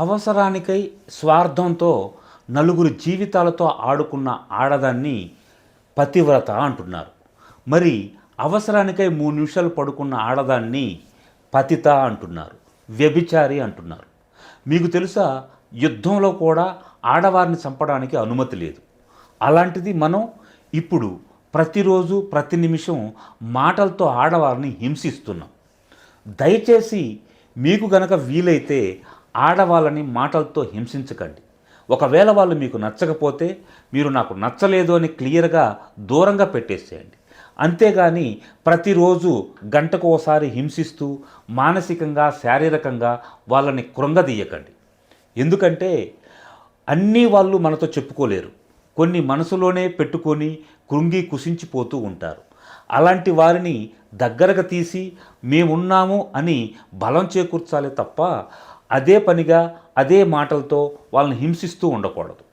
అవసరానికై స్వార్థంతో నలుగురి జీవితాలతో ఆడుకున్న ఆడదాన్ని పతివ్రత అంటున్నారు. మరి అవసరానికై 3 నిమిషాలు పడుకున్న ఆడదాన్ని పతిత అంటున్నారు, వ్యభిచారి అంటున్నారు. మీకు తెలుసా, యుద్ధంలో కూడా ఆడవారిని చంపడానికి అనుమతి లేదు. అలాంటిది మనం ఇప్పుడు ప్రతిరోజు ప్రతి నిమిషం మాటలతో ఆడవారిని హింసిస్తున్నాం. దయచేసి మీకు గనక వీలైతే ఆడవాళ్ళని మాటలతో హింసించకండి. ఒకవేళ వాళ్ళు మీకు నచ్చకపోతే మీరు నాకు నచ్చలేదు అని క్లియర్గా దూరంగా పెట్టేసేయండి. అంతేగాని ప్రతిరోజు గంటకు ఓసారి హింసిస్తూ మానసికంగా శారీరకంగా వాళ్ళని కృంగదీయకండి. ఎందుకంటే అన్నీ వాళ్ళు మనతో చెప్పుకోలేరు. కొన్ని మనసులోనే పెట్టుకొని కృంగి కుసించిపోతూ ఉంటారు. అలాంటి వారిని దగ్గరగా తీసి మేమున్నాము అని బలం చేకూర్చాలి తప్ప అదే పనిగా అదే మాటలతో వాళ్ళని హింసిస్తూ ఉండకూడదు.